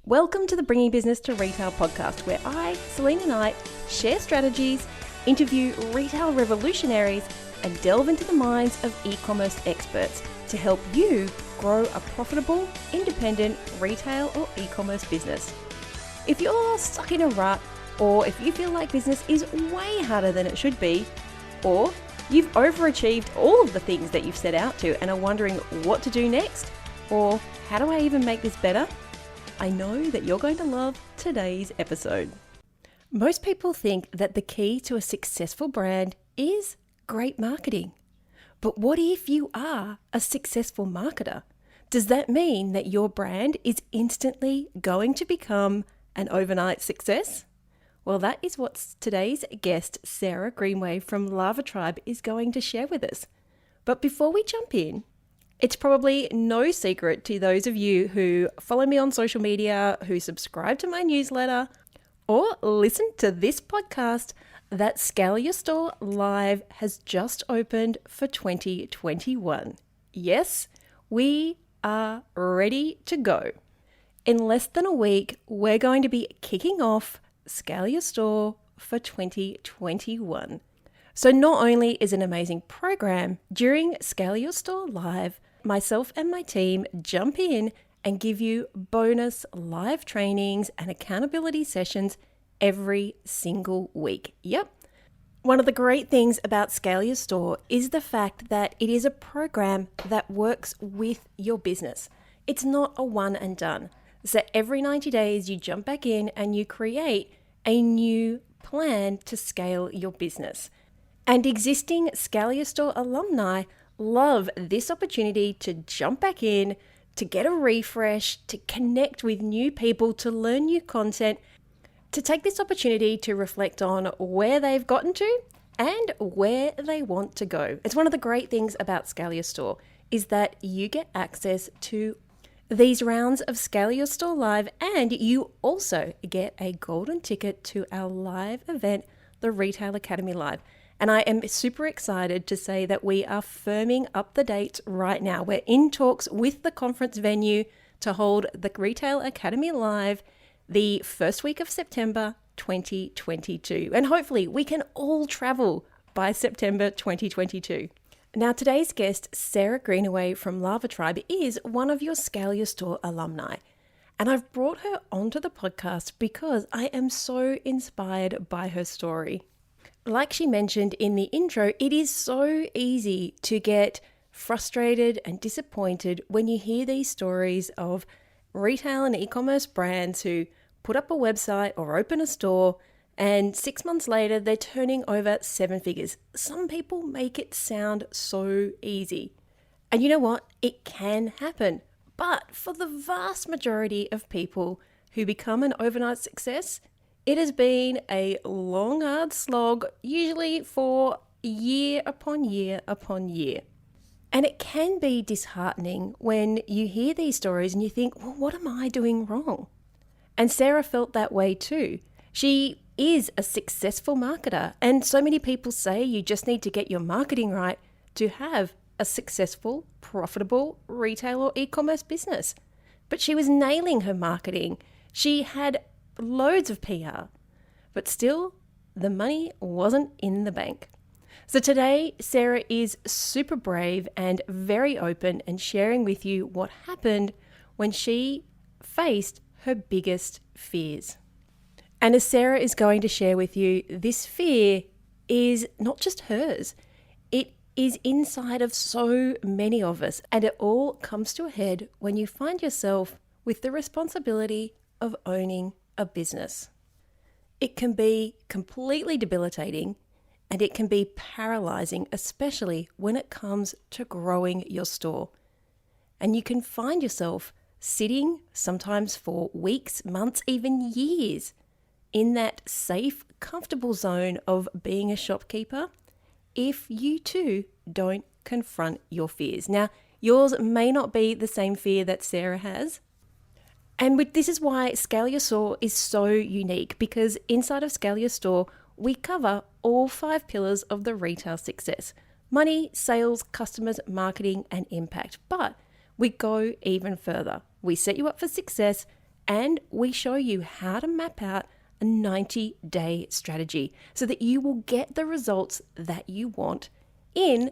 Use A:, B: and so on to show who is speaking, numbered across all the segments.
A: Welcome to the Bringing Business to Retail podcast, where I, Selena Knight, share strategies, interview retail revolutionaries, and delve into the minds of e-commerce experts to help you grow a profitable, independent retail or e-commerce business. If you're stuck in a rut, or if you feel like business is way harder than it should be, or you've overachieved all of the things that you've set out to and are wondering what to do next, or how do I even make this better? I know that you're going to love today's episode. Most people think that the key to a successful brand is great marketing. But what if you are a successful marketer? Does that mean that your brand is instantly going to become an overnight success? Well, that is what today's guest, Sarah Greenway from Lava Tribe, is going to share with us. But before we jump in, it's probably no secret to those of you who follow me on social media, who subscribe to my newsletter, or listen to this podcast, that Scale Your Store Live has just opened for 2021. Yes, we are ready to go. In less than a week, we're going to be kicking off Scale Your Store for 2021. So not only is it an amazing program, during Scale Your Store Live, myself and my team jump in and give you bonus live trainings and accountability sessions every single week. Yep. One of the great things about Scale Your Store is the fact that it is a program that works with your business. It's not a one and done. So every 90 days you jump back in and you create a new plan to scale your business. And existing Scale Your Store alumni love this opportunity to jump back in, to get a refresh, to connect with new people, to learn new content, to take this opportunity to reflect on where they've gotten to and where they want to go. It's one of the great things about Scale Your Store is that you get access to these rounds of Scale Your Store Live, and you also get a golden ticket to our live event, the Retail Academy Live. And I am super excited to say that we are firming up the dates right now. We're in talks with the conference venue to hold the Retail Academy Live the first week of September 2022. And hopefully we can all travel by September 2022. Now, today's guest, Sarah Greenaway from Lava Tribe, is one of your Scale Your Store alumni. And I've brought her onto the podcast because I am so inspired by her story. Like she mentioned in the intro, it is so easy to get frustrated and disappointed when you hear these stories of retail and e-commerce brands who put up a website or open a store and 6 months later they're turning over 7 figures. Some people make it sound so easy. And you know what? It can happen. But for the vast majority of people who become an overnight success, it has been a long, hard slog, usually for year upon year upon year. And it can be disheartening when you hear these stories and you think, well, what am I doing wrong? And Sarah felt that way too. She is a successful marketer, and so many people say you just need to get your marketing right to have a successful, profitable retail or e-commerce business. But she was nailing her marketing. She had loads of PR, but still the money wasn't in the bank. So today, Sarah is super brave and very open and sharing with you what happened when she faced her biggest fears. And as Sarah is going to share with you, this fear is not just hers. It is inside of so many of us, and it all comes to a head when you find yourself with the responsibility of owning a business. It can be completely debilitating and it can be paralyzing, especially when it comes to growing your store. And you can find yourself sitting sometimes for weeks, months, even years in that safe, comfortable zone of being a shopkeeper if you too don't confront your fears. Now, yours may not be the same fear that Sarah has. And this is why Scale Your Store is so unique, because inside of Scale Your Store, we cover all 5 pillars of the retail success: money, sales, customers, marketing, and impact. But we go even further. We set you up for success and we show you how to map out a 90-day strategy so that you will get the results that you want in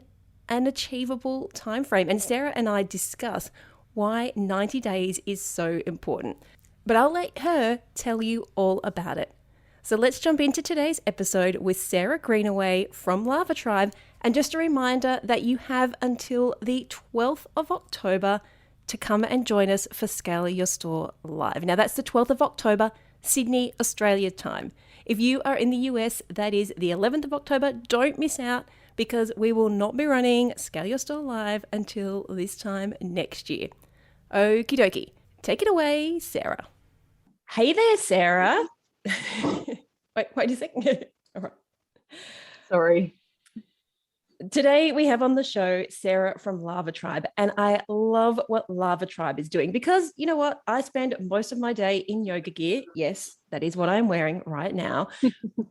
A: an achievable time frame. And Sarah and I discuss why 90 days is so important. But I'll let her tell you all about it. So let's jump into today's episode with Sarah Greenaway from Lava Tribe. And just a reminder that you have until the 12th of October to come and join us for Scale Your Store Live. Now that's the 12th of October, Sydney, Australia time. If you are in the US, that is the 11th of October. Don't miss out, because we will not be running Scale Your Store Live until this time next year. Okie dokie. Take it away, Sarah. Hey there, Sarah. Wait a second. All right.
B: Sorry.
A: Today we have on the show Sarah from Lava Tribe, and I love what Lava Tribe is doing because, you know what, I spend most of my day in yoga gear. Yes, that is what I'm wearing right now,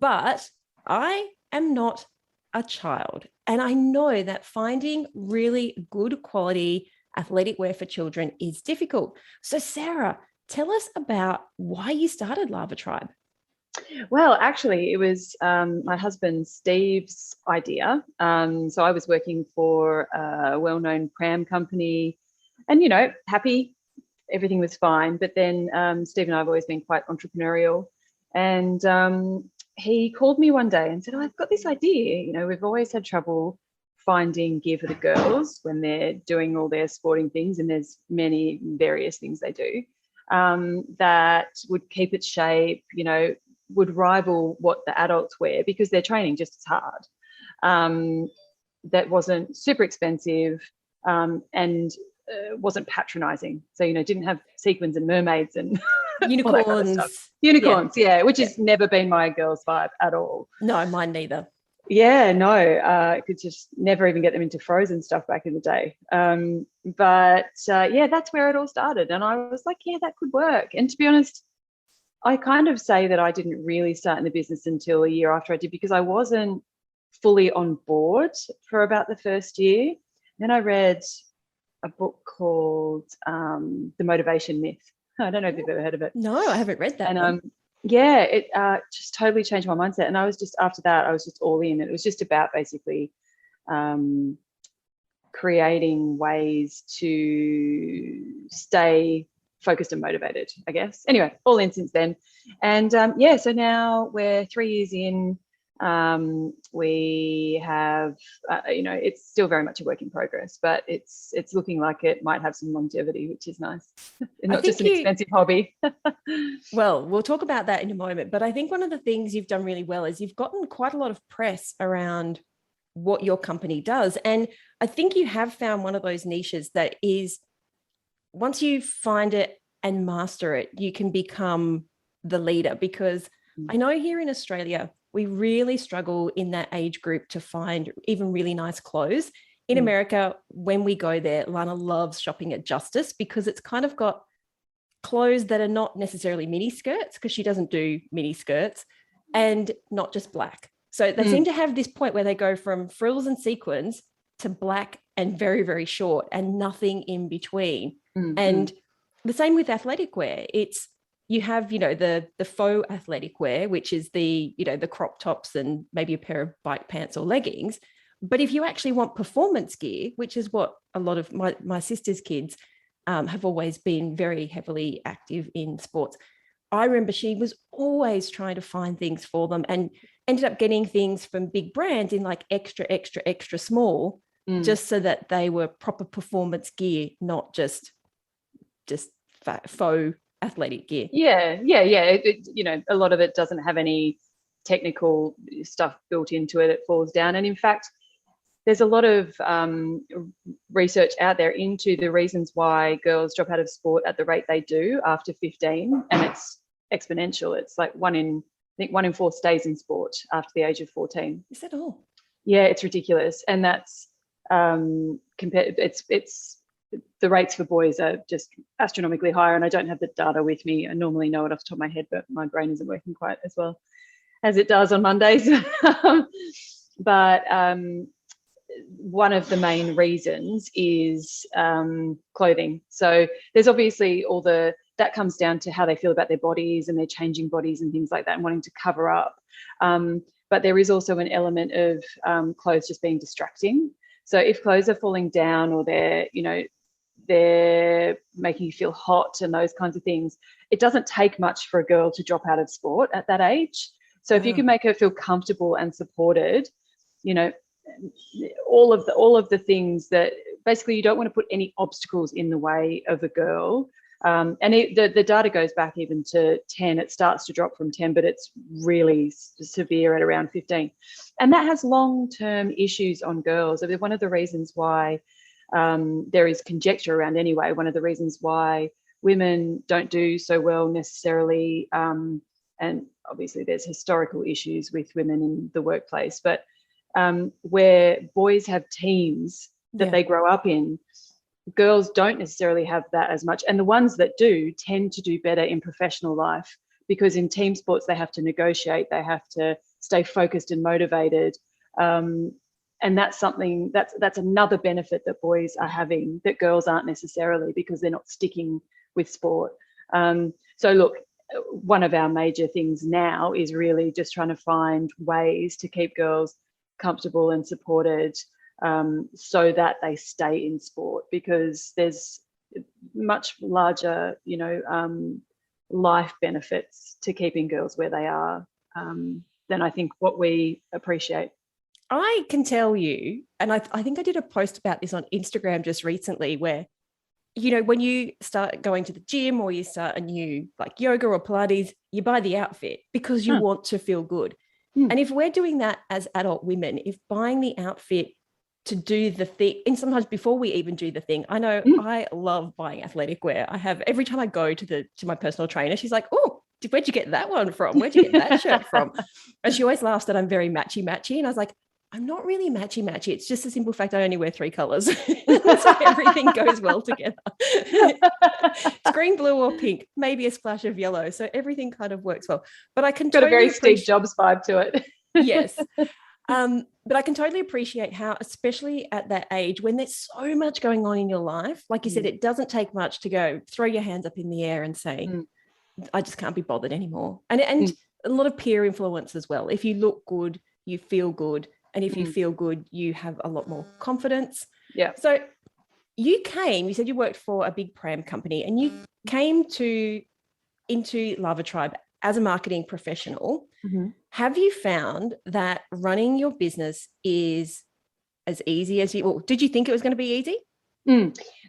A: but I am not a child, and I know that finding really good quality athletic wear for children is difficult. So Sarah, tell us about why you started Lava Tribe.
B: Well, actually, it was my husband Steve's idea. So I was working for a well-known pram company and, happy, everything was fine. But then Steve and I have always been quite entrepreneurial. And he called me one day and said, I've got this idea. We've always had trouble finding gear for the girls when they're doing all their sporting things, and there's many various things they do that would keep its shape, would rival what the adults wear because they're training just as hard. That wasn't super expensive and wasn't patronizing. So, didn't have sequins and mermaids and
A: unicorns.
B: All that kind of stuff. Unicorns, yeah, which has never been my girl's vibe at all.
A: No, mine neither.
B: Yeah, no, I could just never even get them into Frozen stuff back in the day. But that's where it all started. And I was like, yeah, that could work. And to be honest, I kind of say that I didn't really start in the business until a year after I did, because I wasn't fully on board for about the first year. Then I read a book called The Motivation Myth. I don't know if you've ever heard of it.
A: No, I haven't read that.
B: And it just totally changed my mindset. And I was just, after that, I was just all in. It was just about basically creating ways to stay focused and motivated, I guess. Anyway, all in since then. And so now we're 3 years in. We have, it's still very much a work in progress, but it's looking like it might have some longevity, which is nice. Not just an expensive hobby.
A: Well, we'll talk about that in a moment. But I think one of the things you've done really well is you've gotten quite a lot of press around what your company does. And I think you have found one of those niches that is, once you find it and master it, you can become the leader. Because I know here in Australia, we really struggle in that age group to find even really nice clothes. In America, when we go there, Lana loves shopping at Justice because it's kind of got clothes that are not necessarily mini skirts, because she doesn't do mini skirts, and not just black. So they seem to have this point where they go from frills and sequins to black and very, very short and nothing in between. And the same with athletic wear. It's, you have, the faux athletic wear, which is the crop tops and maybe a pair of bike pants or leggings. But if you actually want performance gear, which is what a lot of my sister's kids have always been very heavily active in sports. I remember she was always trying to find things for them and ended up getting things from big brands in like extra, extra, extra small, just so that they were proper performance gear, not just faux athletic gear.
B: Yeah. A lot of it doesn't have any technical stuff built into it. It falls down. And in fact, there's a lot of research out there into the reasons why girls drop out of sport at the rate they do after 15, and it's exponential. It's like one in 4 stays in sport after the age of 14.
A: Is that all?
B: Yeah, it's ridiculous. And that's compared, it's the rates for boys are just astronomically higher, and I don't have the data with me. I normally know it off the top of my head, but my brain isn't working quite as well as it does on Mondays. But one of the main reasons is clothing. So there's obviously all that that comes down to how they feel about their bodies and their changing bodies and things like that, and wanting to cover up. But there is also an element of clothes just being distracting. So if clothes are falling down, or they're making you feel hot and those kinds of things, it doesn't take much for a girl to drop out of sport at that age. So if you can make her feel comfortable and supported, all of the things that basically you don't want to put any obstacles in the way of a girl. And the data goes back even to 10. It starts to drop from 10, but it's really severe at around 15. And that has long-term issues on girls. I mean, one of the reasons why there is conjecture around anyway, one of the reasons why women don't do so well necessarily, and obviously there's historical issues with women in the workplace, but where boys have teams that they grow up in, girls don't necessarily have that as much. And the ones that do tend to do better in professional life, because in team sports, they have to negotiate, they have to stay focused and motivated. And that's something that's another benefit that boys are having that girls aren't necessarily, because they're not sticking with sport. So look, one of our major things now is really just trying to find ways to keep girls comfortable and supported, so that they stay in sport, because there's much larger, life benefits to keeping girls where they are than I think what we appreciate.
A: I can tell you, and I think I did a post about this on Instagram just recently, where, when you start going to the gym or you start a new like yoga or Pilates, you buy the outfit because you want to feel good. And if we're doing that as adult women, if buying the outfit to do the thing, and sometimes before we even do the thing, I know I love buying athletic wear. I have, every time I go to my personal trainer, she's like, oh, where'd you get that one from? Where'd you get that shirt from? And she always laughs that I'm very matchy. And I was like, I'm not really matchy. It's just a simple fact I only wear 3 colors. So everything goes well together. It's green, blue, or pink, maybe a splash of yellow. So everything kind of works well. But I can
B: got totally a very Steve Jobs vibe to it.
A: Yes. But I can totally appreciate how, especially at that age, when there's so much going on in your life, like you said, it doesn't take much to go throw your hands up in the air and say, I just can't be bothered anymore. And a lot of peer influence as well. If you look good, you feel good. And if you feel good, you have a lot more confidence.
B: Yeah.
A: So you said you worked for a big pram company, and you came into Lava Tribe as a marketing professional. Have you found that running your business is as easy as did you think it was going to be easy?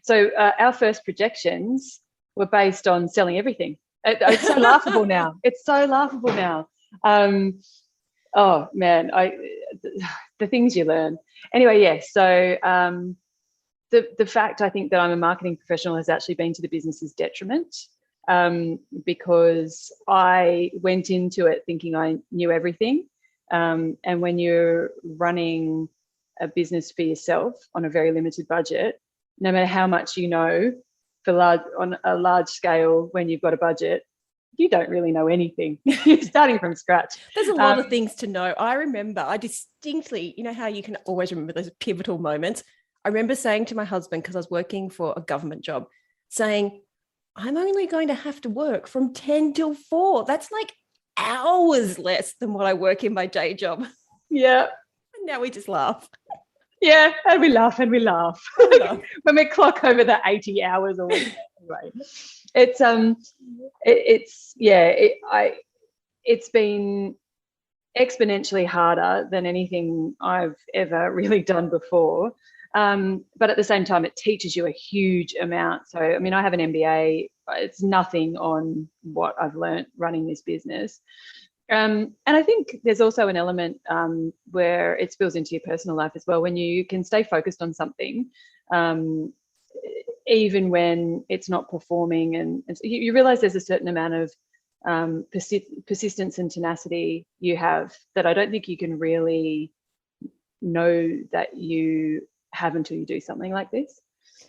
B: So our first projections were based on selling everything. It's so laughable now. It's so laughable now. Oh man, the things you learn. Anyway, yes. So the fact I think that I'm a marketing professional has actually been to the business's detriment, because I went into it thinking I knew everything. And when you're running a business for yourself on a very limited budget, no matter how much you know on a large scale, when you've got a budget, you don't really know anything. You're starting from scratch.
A: There's a lot of things to know. I distinctly, how you can always remember those pivotal moments. I remember saying to my husband, because I was working for a government job, saying, I'm only going to have to work from 10 till 4. That's like hours less than what I work in my day job.
B: Yeah.
A: And now we just laugh.
B: Yeah, and we laugh when we clock over the 80 hours a week. Right. It's been exponentially harder than anything I've ever really done before. But at the same time, it teaches you a huge amount. So, I mean, I have an MBA. It's nothing on what I've learned running this business. And I think there's also an element where it spills into your personal life as well, when you can stay focused on something, even when it's not performing. And so you realize there's a certain amount of persistence and tenacity you have that I don't think you can really know that you have until you do something like this.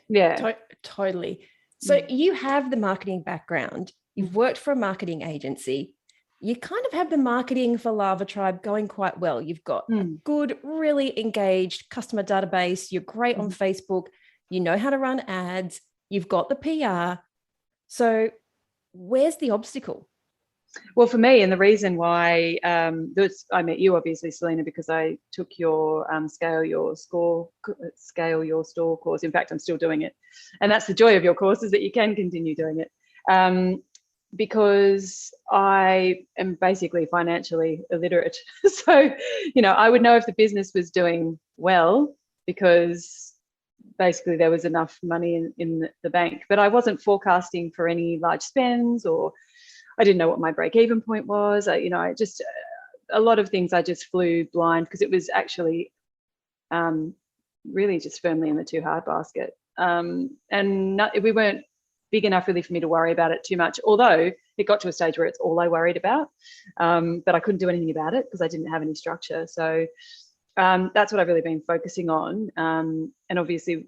B: Yeah.
A: Totally. So you have the marketing background. You've worked for a marketing agency. You kind of have the marketing for Lava Tribe going quite well. You've got a good, really engaged customer database. You're great on Facebook. You know how to run ads. You've got the PR. So where's the obstacle?
B: Well, for me, and the reason why I met you, obviously, Selena, because I took your scale your store course. In fact, I'm still doing it, and that's the joy of your course, is that you can continue doing it. Because I am basically financially illiterate. So, I would know if the business was doing well because basically there was enough money in the bank, but I wasn't forecasting for any large spends, or I didn't know what my break-even point was. I just a lot of things I just flew blind because it was actually really just firmly in the too hard basket. We weren't big enough really for me to worry about it too much, although it got to a stage where it's all I worried about. But I couldn't do anything about it because I didn't have any structure. So that's what I've really been focusing on. And obviously,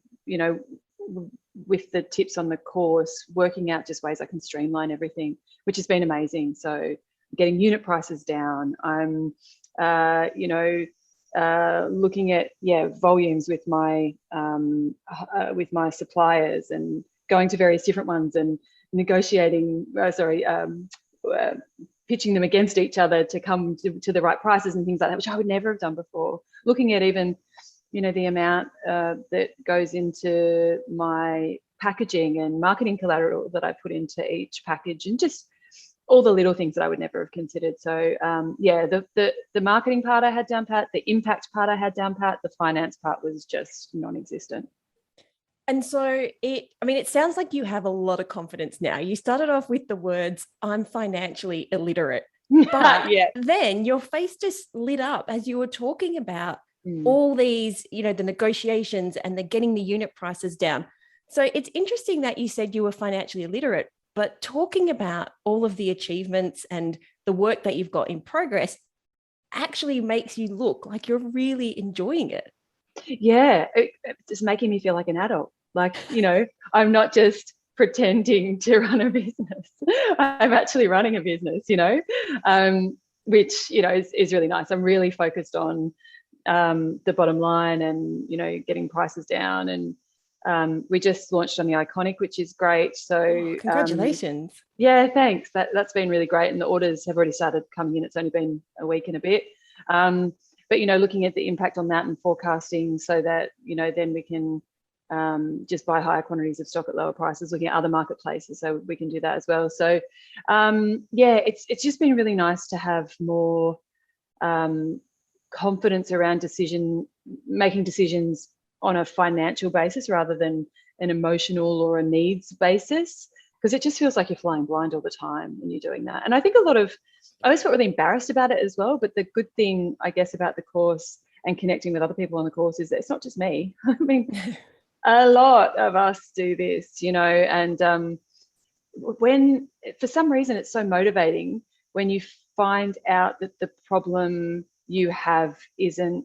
B: with the tips on the course, working out just ways I can streamline everything, which has been amazing. So getting unit prices down. I'm, looking at volumes with my suppliers and going to various different ones and negotiating. Pitching them against each other to come to the right prices and things like that, which I would never have done before. Looking at even the amount that goes into my packaging and marketing collateral that I put into each package, and just all the little things that I would never have considered. So the marketing part I had down pat, the impact part I had down pat, the finance part was just non-existent.
A: And so it sounds like you have a lot of confidence now. You started off with the words, I'm financially illiterate, but then your face just lit up as you were talking about all these, the negotiations and the getting the unit prices down. So it's interesting that you said you were financially illiterate, but talking about all of the achievements and the work that you've got in progress actually makes you look like you're really enjoying it.
B: Yeah, it's making me feel like an adult. Like, I'm not just pretending to run a business. I'm actually running a business, which, is really nice. I'm really focused on the bottom line and, getting prices down. And we just launched on the Iconic, which is great. So
A: congratulations.
B: Yeah, thanks. That's been really great. And the orders have already started coming in. It's only been a week and a bit. But, looking at the impact on that and forecasting so that, then we can just buy higher quantities of stock at lower prices, looking at other marketplaces so we can do that as well. So, it's just been really nice to have more confidence around making decisions on a financial basis rather than an emotional or a needs basis, because it just feels like you're flying blind all the time when you're doing that. And I think I always felt really embarrassed about it as well. But the good thing, I guess, about the course and connecting with other people on the course is that it's not just me. I mean, a lot of us do this, and when for some reason it's so motivating when you find out that the problem you have isn't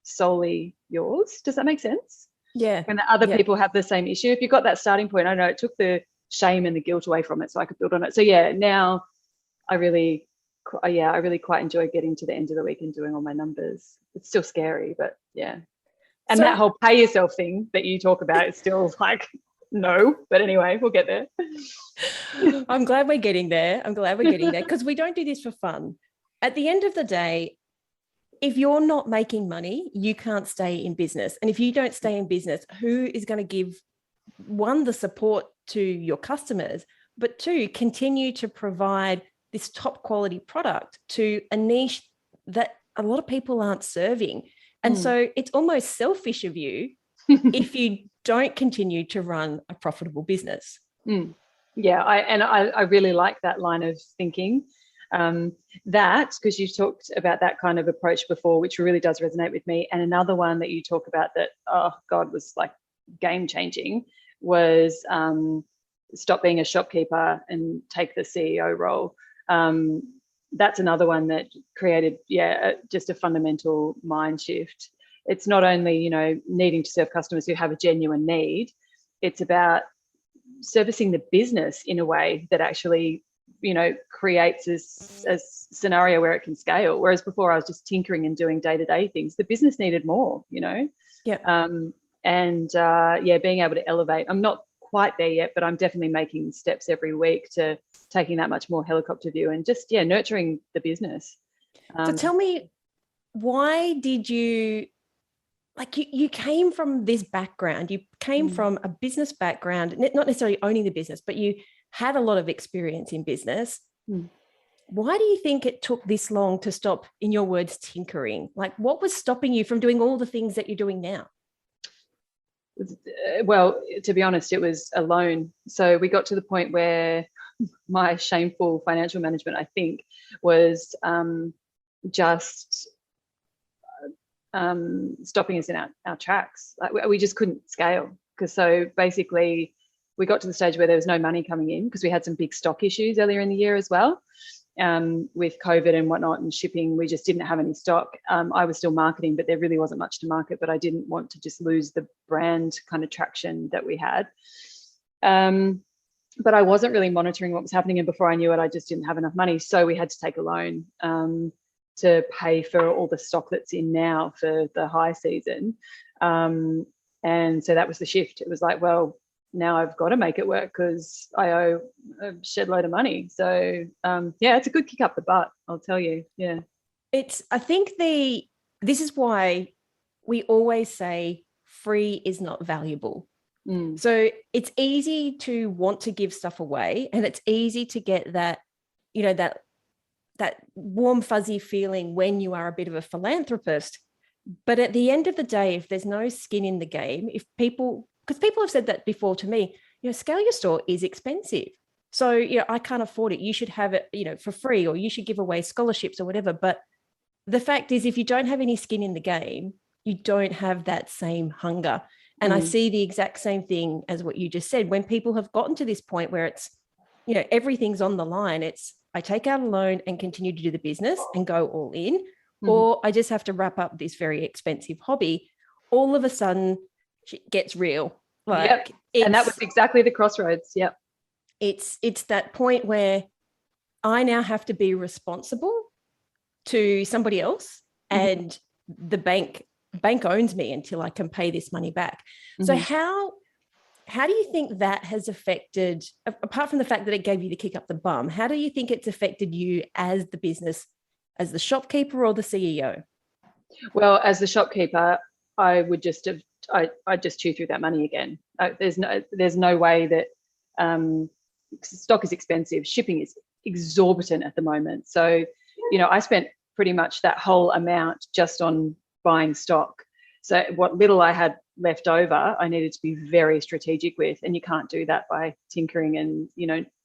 B: solely yours. Does that make sense?
A: Yeah.
B: When the other people have the same issue. If you've got that starting point, I know it took the shame and the guilt away from it so I could build on it. So now I really quite enjoy getting to the end of the week and doing all my numbers. It's still scary, but yeah. And that whole pay yourself thing that you talk about is still like, no, but anyway, we'll get there.
A: I'm glad we're getting there because we don't do this for fun. At the end of the day, if you're not making money, you can't stay in business. And if you don't stay in business, who is going to give, one, the support to your customers, but two, continue to provide this top quality product to a niche that a lot of people aren't serving. And so it's almost selfish of you if you don't continue to run a profitable business.
B: Yeah, I really like that line of thinking. Because you talked about that kind of approach before, which really does resonate with me. And another one that you talk about that, oh God, was like game changing was stop being a shopkeeper and take the CEO role. That's another one that created, just a fundamental mind shift. It's not only, needing to serve customers who have a genuine need, it's about servicing the business in a way that actually, creates a scenario where it can scale. Whereas before I was just tinkering and doing day-to-day things. The business needed more,
A: Yeah.
B: being able to elevate. I'm not quite there yet, but I'm definitely making steps every week to taking that much more helicopter view and just, nurturing the business.
A: So tell me, why did you, like, you came from this background, you came from a business background, not necessarily owning the business, but you had a lot of experience in business. Why do you think it took this long to stop, in your words, tinkering? Like, what was stopping you from doing all the things that you're doing now?
B: Well, to be honest, it was a loan. So we got to the point where my shameful financial management, I think, was just stopping us in our tracks. Like, we just couldn't scale. So basically we got to the stage where there was no money coming in because we had some big stock issues earlier in the year as well. With COVID and whatnot and shipping, we just didn't have any stock. I was still marketing, but there really wasn't much to market, but I didn't want to just lose the brand kind of traction that we had. But I wasn't really monitoring what was happening, and before I knew it, I just didn't have enough money. So we had to take a loan to pay for all the stock that's in now for the high season. And so that was the shift. It was like, well, now I've got to make it work because I owe a shed load of money. So it's a good kick up the butt, I'll tell you. Yeah.
A: I think this is why we always say free is not valuable. So it's easy to want to give stuff away, and it's easy to get that, that warm, fuzzy feeling when you are a bit of a philanthropist. But at the end of the day, if there's no skin in the game, because people have said that before to me, scale your store is expensive. So, I can't afford it. You should have it, for free, or you should give away scholarships or whatever. But the fact is, if you don't have any skin in the game, you don't have that same hunger. And I see the exact same thing as what you just said. When people have gotten to this point where it's, everything's on the line, it's, I take out a loan and continue to do the business and go all in, or I just have to wrap up this very expensive hobby. All of a sudden, it gets real. Like,
B: and that was exactly the crossroads. Yep.
A: It's that point where I now have to be responsible to somebody else, and the bank owns me until I can pay this money back. So how do you think that has affected, apart from the fact that it gave you the kick up the bum, how do you think it's affected you as the business, as the shopkeeper or the CEO? Well,
B: as the shopkeeper, I would just have, I just chew through that money again. There's no way that stock is expensive. Shipping is exorbitant at the moment. So, I spent pretty much that whole amount just on buying stock. So what little I had left over, I needed to be very strategic with, and you can't do that by tinkering and,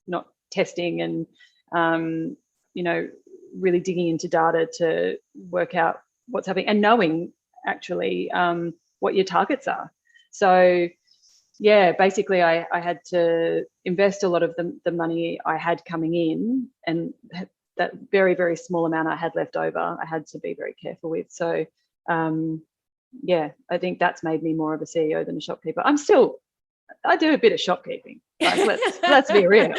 B: not testing and, really digging into data to work out what's happening and knowing actually what your targets are. So basically I had to invest a lot of the money I had coming in, and that very, very small amount I had left over, I had to be very careful with. So I think that's made me more of a CEO than a shopkeeper. I do a bit of shopkeeping. Like, let's be real,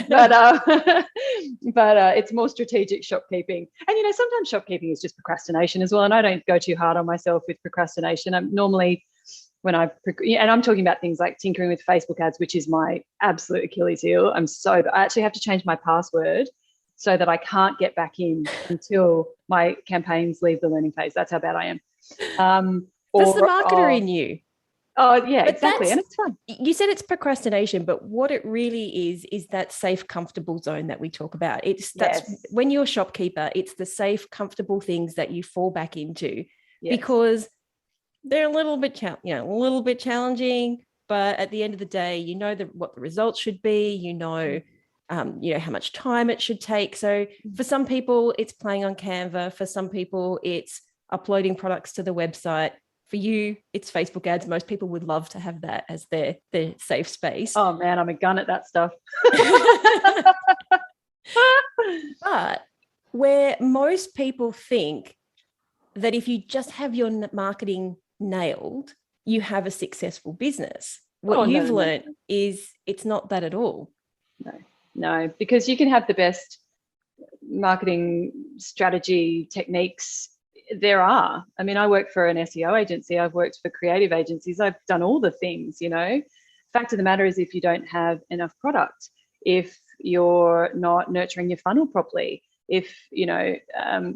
B: but it's more strategic shopkeeping. And sometimes shopkeeping is just procrastination as well. And I don't go too hard on myself with procrastination. I'm normally, and I'm talking about things like tinkering with Facebook ads, which is my absolute Achilles heel. I actually have to change my password so that I can't get back in until my campaigns leave the learning phase. That's how bad I am.
A: That's the marketer in you.
B: Oh, yeah, but exactly. And it's fun.
A: You said it's procrastination, but what it really is that safe, comfortable zone that we talk about. When you're a shopkeeper, it's the safe, comfortable things that you fall back into because they're a little bit challenging, but at the end of the day, what the results should be, how much time it should take. So for some people, it's playing on Canva. For some people, it's uploading products to the website. For you, it's Facebook ads. Most people would love to have that as their safe space.
B: Oh man, I'm a gun at that stuff.
A: But where most people think that if you just have your marketing nailed, you have a successful business. What you've learned is it's not that at all.
B: No, because you can have the best marketing strategy techniques there are. I mean, I work for an SEO agency. I've worked for creative agencies. I've done all the things, fact of the matter is, if you don't have enough product, if you're not nurturing your funnel properly, if,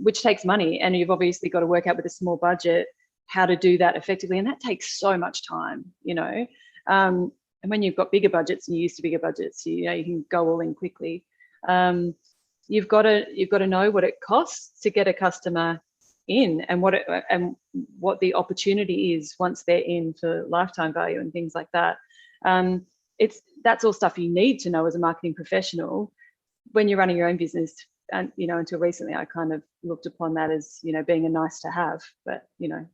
B: which takes money, and you've obviously got to work out with a small budget how to do that effectively. And that takes so much time, and when you've got bigger budgets and you're used to bigger budgets, you can go all in quickly. You've got to know what it costs to get a customer in, and what the opportunity is once they're in for lifetime value and things like that. That's all stuff you need to know as a marketing professional when you're running your own business. And until recently, I kind of looked upon that as being a nice to have, but no,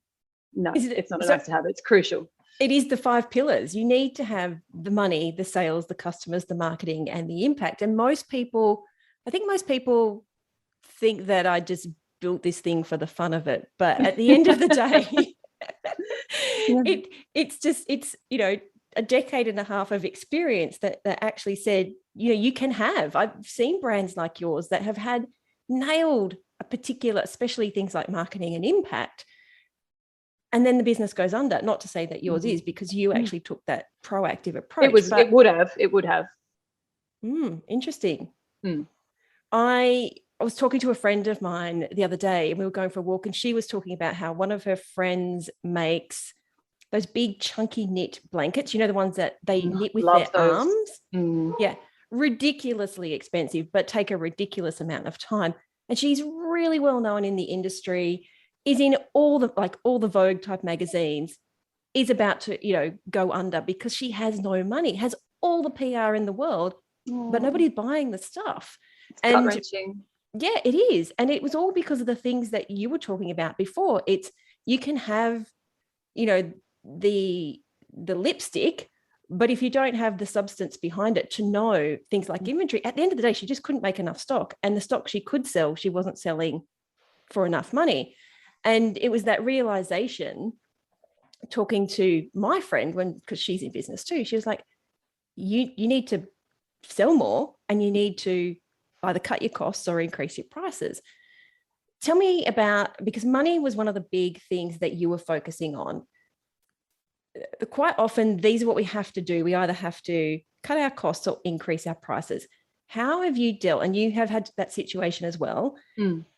B: it's not a nice to have. It's crucial.
A: It is the 5 pillars. You need to have the money, the sales, the customers, the marketing, and the impact. And I think most people think that I just built this thing for the fun of it. But at the end of the day, it's a decade and a half of experience that actually said, you can have. I've seen brands like yours that have had nailed a particular, especially things like marketing and impact. And then the business goes under. Not to say that yours is, because you actually took that proactive approach.
B: It would have.
A: Interesting. I was talking to a friend of mine the other day, and we were going for a walk, and she was talking about how one of her friends makes those big chunky knit blankets, the ones that they knit with their arms. Yeah, ridiculously expensive, but take a ridiculous amount of time. And she's really well known in the industry, is in all the Vogue type magazines, is about to, go under because she has no money, has all the PR in the world, but nobody's buying the stuff.
B: It's gut-wrenching.
A: Yeah, it is. And it was all because of the things that you were talking about before. You can have, the lipstick, but if you don't have the substance behind it to know things like inventory, at the end of the day, she just couldn't make enough stock, and the stock she could sell, she wasn't selling for enough money. And it was that realization, talking to my friend, because she's in business too, she was like, you need to sell more, and you need to either cut your costs or increase your prices. Tell me about, because money was one of the big things that you were focusing on. Quite often, these are what we have to do. We either have to cut our costs or increase our prices. How have you dealt, and you have had that situation as well,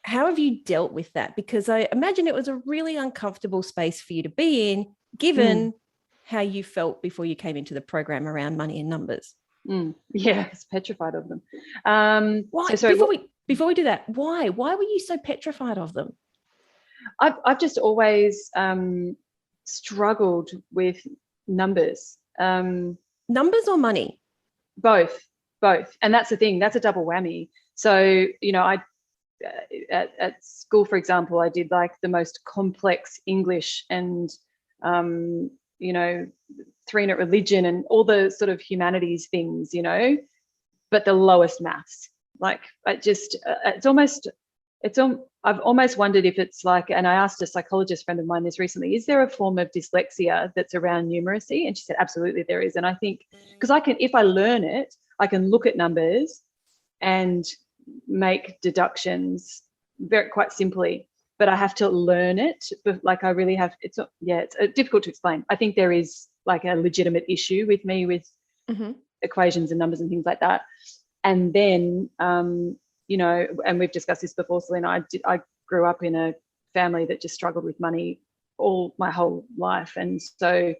A: how have you dealt with that? Because I imagine it was a really uncomfortable space for you to be in, given how you felt before you came into the program around money and numbers.
B: Yeah, I was petrified of them.
A: Why? Before we do that, why were you so petrified of them?
B: I've just always struggled with numbers.
A: Numbers or money?
B: Both. And that's the thing, that's a double whammy. So, I at school, for example, I did like the most complex English and, 3-unit religion and all the sort of humanities things, but the lowest maths. Like I've almost wondered if it's like, and I asked a psychologist friend of mine this recently, is there a form of dyslexia that's around numeracy? And she said, absolutely there is. And I think, because if I learn it, I can look at numbers and make deductions quite simply, but I have to learn it. But like I really have, it's difficult to explain. I think there is like a legitimate issue with me with equations and numbers and things like that. And then, and we've discussed this before, Selena, I grew up in a family that just struggled with money all my whole life. And so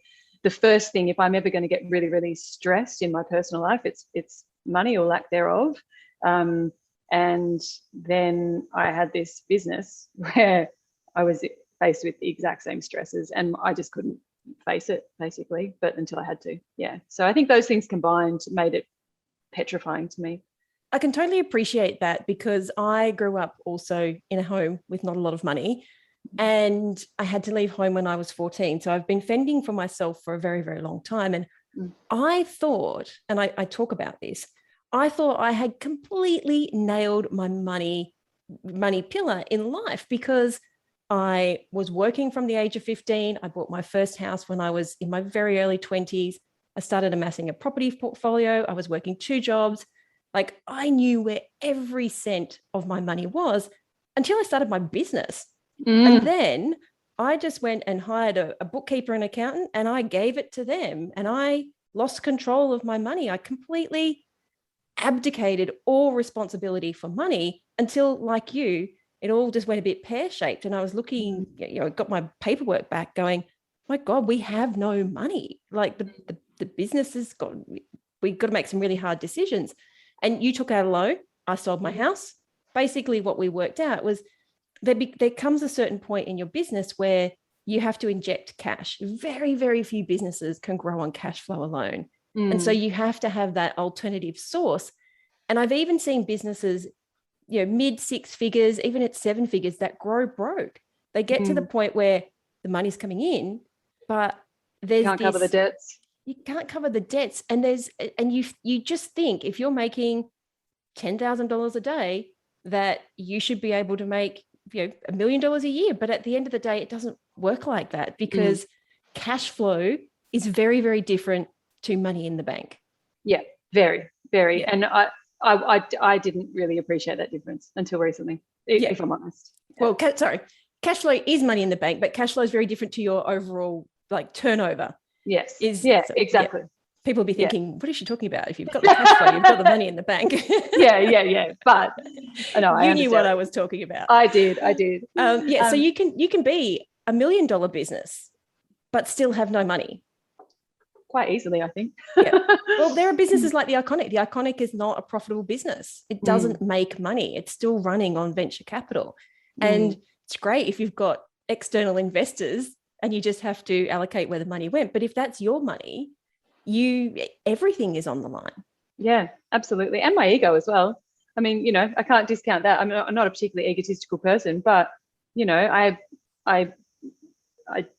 B: the first thing, if I'm ever going to get really, really stressed in my personal life, it's money or lack thereof. And then I had this business where I was faced with the exact same stresses, and I just couldn't face it, basically, but until I had to. Yeah. So I think those things combined made it petrifying to me.
A: I can totally appreciate that, because I grew up also in a home with not a lot of money, and I had to leave home when I was 14. So I've been fending for myself for a very, very long time. And I thought, and I talk about this, I thought I had completely nailed my money pillar in life, because I was working from the age of 15. I bought my first house when I was in my very early 20s. I started amassing a property portfolio. I was working 2 jobs. Like, I knew where every cent of my money was until I started my business. And then I just went and hired a bookkeeper and accountant, and I gave it to them. And I lost control of my money. I completely abdicated all responsibility for money until, like you, it all just went a bit pear-shaped. And I was looking, got my paperwork back going, my God, we have no money. Like the business has got, we've got to make some really hard decisions. And you took out a loan. I sold my house. Basically what we worked out was there comes a certain point in your business where you have to inject cash. Very, very few businesses can grow on cash flow alone. And so you have to have that alternative source. And I've even seen businesses, mid 6 figures, even at 7 figures, that grow broke. They get to the point where the money's coming in, but there's
B: can't cover the debts.
A: You can't cover the debts. And you just think if you're making $10,000 a day, that you should be able to make $1 million a year. But at the end of the day, it doesn't work like that, because cash flow is very, very different to money in the bank.
B: Yeah, very, very. Yeah. And I didn't really appreciate that difference until recently, if I'm honest. Yeah.
A: Well, cash flow is money in the bank, but cash flow is very different to your overall turnover.
B: Yes. Exactly.
A: Yeah. People will be thinking, what is she talking about? If you've got the cash flow, you've got the money in the bank.
B: yeah. But I know
A: you knew what I was talking about.
B: I did.
A: So you can be $1 million business, but still have no money.
B: Quite easily, I think.
A: Yeah. Well, there are businesses like the Iconic. The Iconic is not a profitable business. It doesn't make money. It's still running on venture capital. And it's great if you've got external investors and you just have to allocate where the money went. But if that's your money, everything is on the line.
B: Yeah, absolutely. And my ego as well. I mean, I can't discount that. I'm not a particularly egotistical person, but I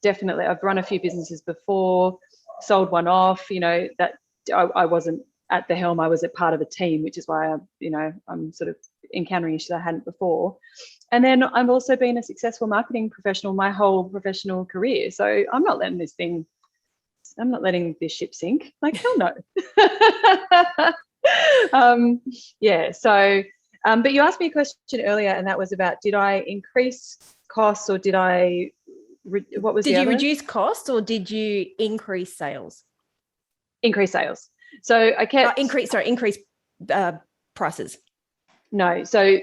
B: definitely, I've run a few businesses before, sold one off, that I wasn't at the helm. I was a part of a team, which is why I'm sort of encountering issues I hadn't before. And then I've also been a successful marketing professional my whole professional career. So I'm not letting this ship sink. Like, hell no. But you asked me a question earlier, and that was about, did I increase costs or did I, what was the other?
A: Did you reduce costs or did you increase sales?
B: Increase sales. So I kept...
A: increase prices.
B: No. So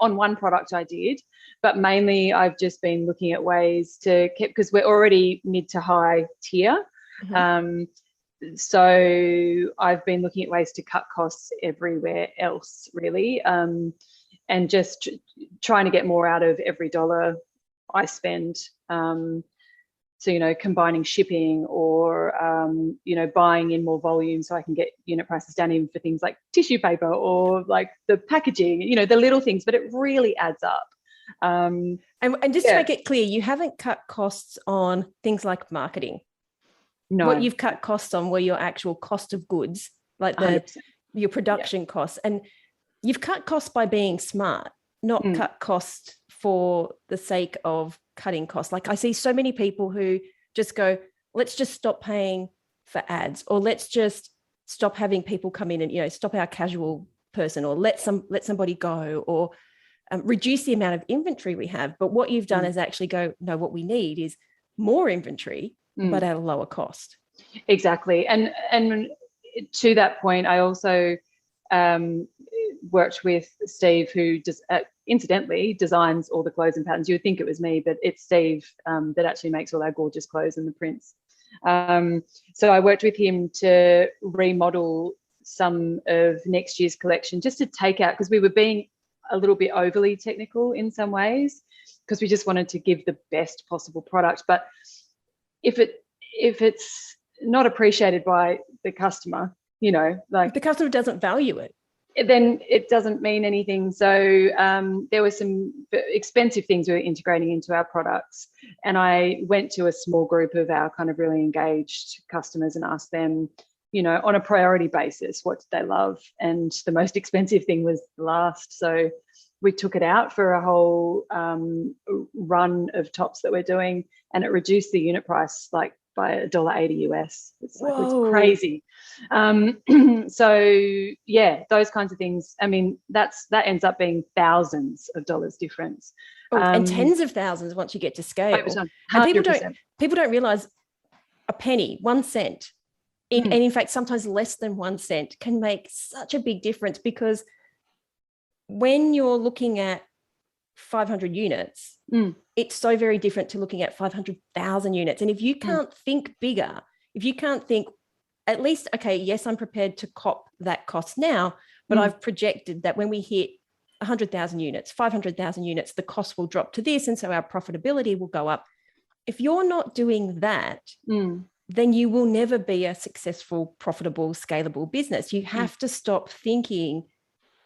B: on one product I did, but mainly I've just been looking at ways to keep, because we're already mid to high tier. So I've been looking at ways to cut costs everywhere else, really, and just trying to get more out of every dollar I spend. So, combining shipping or, buying in more volume so I can get unit prices down, even for things like tissue paper or like the packaging, the little things, but it really adds up.
A: And just to make it clear, you haven't cut costs on things like marketing.
B: No.
A: What you've cut costs on were your actual cost of goods, like your production costs. And you've cut costs by being smart, not cut costs for the sake of cutting costs. Like I see so many people who just go, let's just stop paying for ads, or let's just stop having people come in and, stop our casual person, or let somebody go, or reduce the amount of inventory we have. But what you've done is actually go, no, what we need is more inventory, but at a lower cost.
B: Exactly. And to that point, I also worked with Steve, who just incidentally designs all the clothes and patterns. You would think it was me, but it's Steve that actually makes all our gorgeous clothes and the prints. So I worked with him to remodel some of next year's collection, just to take out, because we were being a little bit overly technical in some ways, because we just wanted to give the best possible product. But if it's not appreciated by the customer, like
A: if the customer doesn't value it,
B: then it doesn't mean anything. So there were some expensive things we were integrating into our products, and I went to a small group of our kind of really engaged customers and asked them, on a priority basis, what did they love? And the most expensive thing was the last. So we took it out for a whole run of tops that we're doing, and it reduced the unit price like by $1.80 US. It's crazy. So those kinds of things. I mean, that ends up being thousands of dollars difference,
A: and tens of thousands once you get to scale.
B: 100%.
A: And people don't realize a penny, 1 cent, And in fact, sometimes less than 1 cent can make such a big difference, because when you're looking at 500 units, it's so very different to looking at 500,000 units. And if you can't think bigger, if you can't think at least, okay, yes, I'm prepared to cop that cost now, but I've projected that when we hit 100,000 units, 500,000 units, the cost will drop to this. And so our profitability will go up. If you're not doing that, then you will never be a successful, profitable, scalable business. You have to stop thinking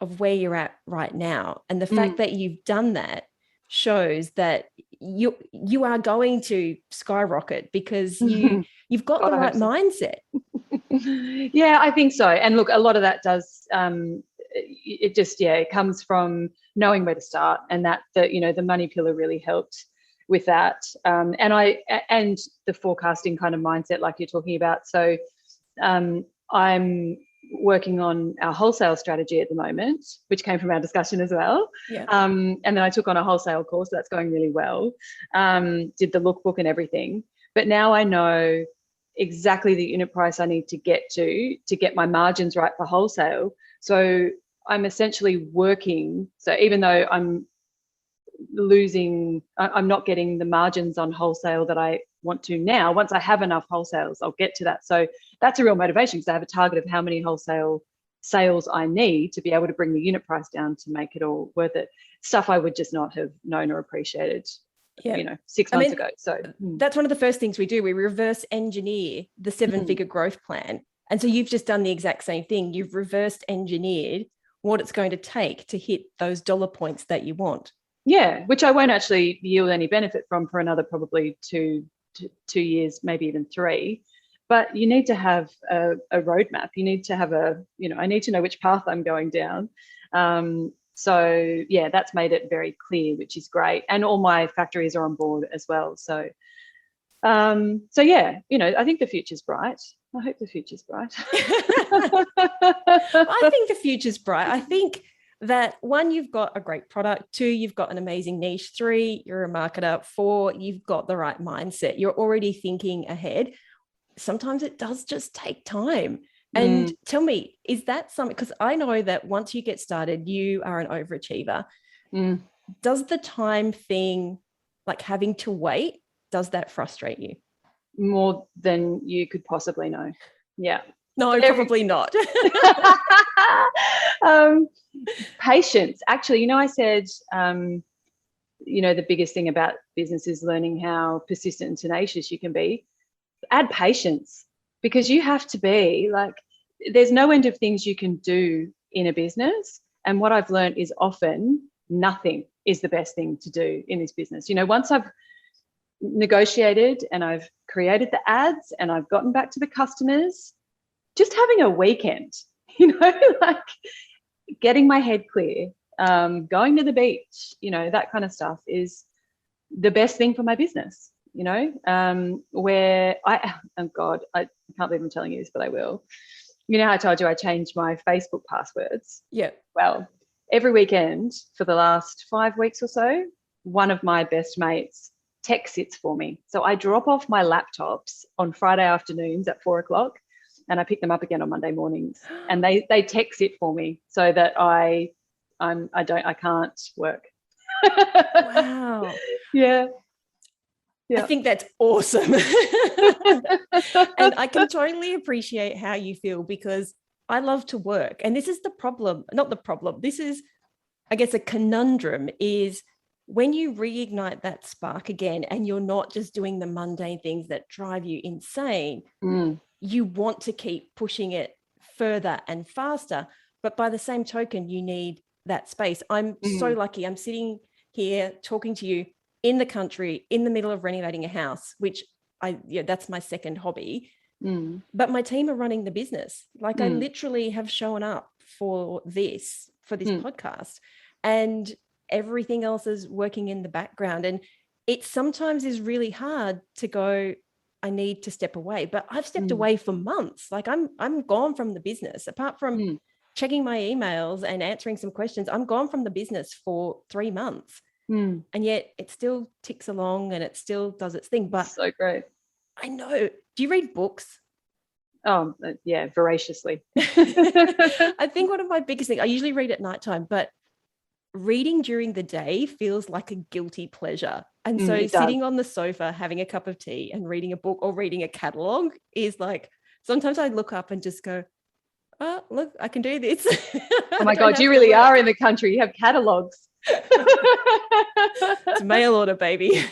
A: of where you're at right now. And the fact that you've done that shows that you are going to skyrocket, because you've got the right mindset.
B: Yeah, I think so. And look, a lot of that does, it comes from knowing where to start, and that the money pillar really helped with that. And the forecasting kind of mindset, like you're talking about. So I'm working on our wholesale strategy at the moment, which came from our discussion as well.
A: Yeah.
B: And then I took on a wholesale course, so that's going really well. Did the lookbook and everything. But now I know exactly the unit price I need to get my margins right for wholesale. So I'm essentially working. So even though I'm not getting the margins on wholesale that I want to now, once I have enough wholesales, I'll get to that. So that's a real motivation, because I have a target of how many wholesale sales I need to be able to bring the unit price down to make it all worth it. Stuff I would just not have known or appreciated 6 months ago. So
A: that's one of the first things we do. We reverse engineer the 7-figure growth plan. And so you've just done the exact same thing. You've reversed engineered what it's going to take to hit those dollar points that you want.
B: Yeah, which I won't actually yield any benefit from for another probably two years, maybe even 3. But you need to have a roadmap. You need to have I need to know which path I'm going down. So yeah, that's made it very clear, which is great. And all my factories are on board as well. So yeah, I think the future's bright. I hope the future's bright.
A: I think the future's bright. I think that 1, you've got a great product. 2, you've got an amazing niche. 3, you're a marketer. 4, you've got the right mindset. You're already thinking ahead. Sometimes it does just take time. And tell me, is that something, because I know that once you get started, you are an overachiever. Does the time thing, like having to wait, does that frustrate you?
B: More than you could possibly know. Yeah.
A: No, probably not.
B: Patience. Actually, I said, the biggest thing about business is learning how persistent and tenacious you can be. Add patience, because you have to be there's no end of things you can do in a business. And what I've learned is often nothing is the best thing to do in this business. Once I've negotiated and I've created the ads and I've gotten back to the customers, just having a weekend, getting my head clear, going to the beach, that kind of stuff is the best thing for my business, where I can't believe I'm telling you this, but I will. How I told you I changed my Facebook passwords?
A: Yeah.
B: Well, every weekend for the last 5 weeks or so, one of my best mates tech sits for me. So I drop off my laptops on Friday afternoons at 4:00, and I pick them up again on Monday mornings, and they tech sit for me so that I can't work.
A: Wow.
B: Yeah.
A: I think that's awesome. And I can totally appreciate how you feel, because I love to work. And this is the problem, not the problem. This is, I guess, a conundrum is when you reignite that spark again and you're not just doing the mundane things that drive you insane, you want to keep pushing it further and faster. But by the same token, you need that space. I'm so lucky. I'm sitting here talking to you in the country, in the middle of renovating a house, which that's my second hobby. But my team are running the business. I literally have shown up for this podcast, and everything else is working in the background. And it sometimes is really hard to go, I need to step away, but I've stepped away for months. I'm gone from the business, apart from checking my emails and answering some questions. I'm gone from the business for 3 months. And yet it still ticks along and it still does its thing. But
B: so great.
A: I know. Do you read books?
B: Yeah, voraciously.
A: I think one of my biggest things, I usually read at nighttime, but reading during the day feels like a guilty pleasure. And so sitting on the sofa, having a cup of tea and reading a book or reading a catalog is like, sometimes I look up and just go, oh, look, I can do this.
B: Oh my God, you really are in the country. You have catalogs.
A: It's mail order, baby.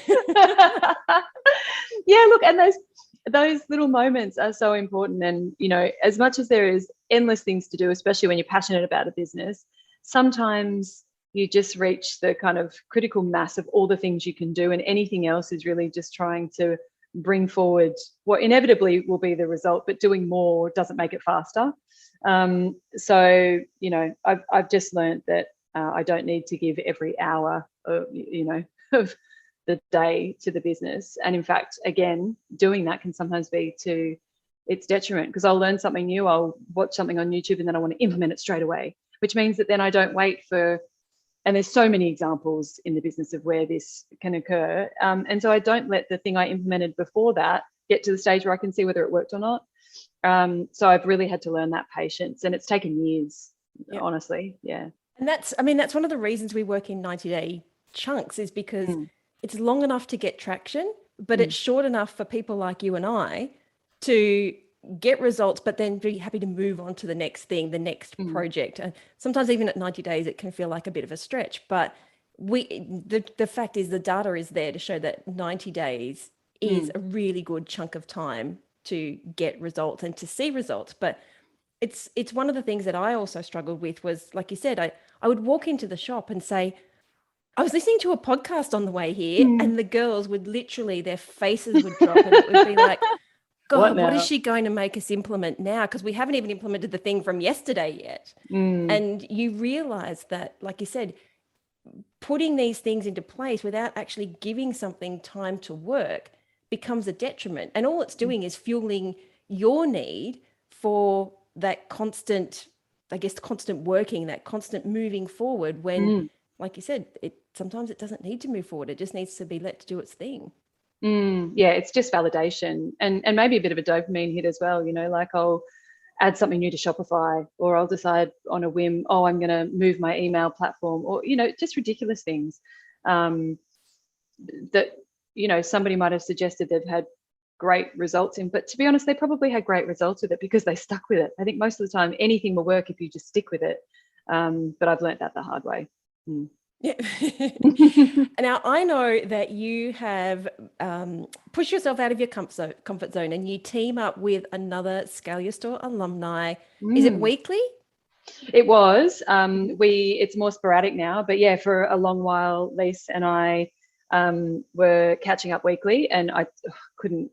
B: Yeah, look, and those little moments are so important. And, you know, as much as there is endless things to do, especially when you're passionate about a business, sometimes you just reach the kind of critical mass of all the things you can do, and anything else is really just trying to bring forward what inevitably will be the result, but doing more doesn't make it faster. So, you know, I've just learned that I don't need to give every hour of, you know, of the day to the business. And in fact, again, doing that can sometimes be to its detriment, because I'll learn something new, I'll watch something on YouTube, and then I want to implement it straight away, which means that then I don't wait for, and there's so many examples in the business of where this can occur. And so I don't let the thing I implemented before that get to the stage where I can see whether it worked or not. So I've really had to learn that patience, and it's taken years, honestly. Yeah.
A: And that's one of the reasons we work in 90-day chunks, is because it's long enough to get traction, but it's short enough for people like you and I to get results, but then be happy to move on to the next thing, the next project. And sometimes even at 90 days, it can feel like a bit of a stretch, but the fact is the data is there to show that 90 days is a really good chunk of time to get results and to see results. But it's one of the things that I also struggled with was, like you said, I would walk into the shop and say, I was listening to a podcast on the way here, and the girls would literally, their faces would drop, and it would be like, God, what is she going to make us implement now? Because we haven't even implemented the thing from yesterday yet. And you realize that, like you said, putting these things into place without actually giving something time to work becomes a detriment. And all it's doing is fueling your need for that constant, I guess, constant working, that constant moving forward when, like you said, sometimes it doesn't need to move forward. It just needs to be let to do its thing.
B: Yeah, it's just validation, and maybe a bit of a dopamine hit as well. You know, like I'll add something new to Shopify, or I'll decide on a whim, oh, I'm going to move my email platform, or, you know, just ridiculous things that, you know, somebody might have suggested they've had great results in, but to be honest, they probably had great results with it because they stuck with it. I think most of the time anything will work if you just stick with it. But I've learned that the hard way.
A: Yeah. Now, I know that you have pushed yourself out of your comfort zone, and you team up with another Scale Your Store alumni. Is it weekly?
B: It was. It's more sporadic now, but yeah, for a long while, Lise and I were catching up weekly, and I couldn't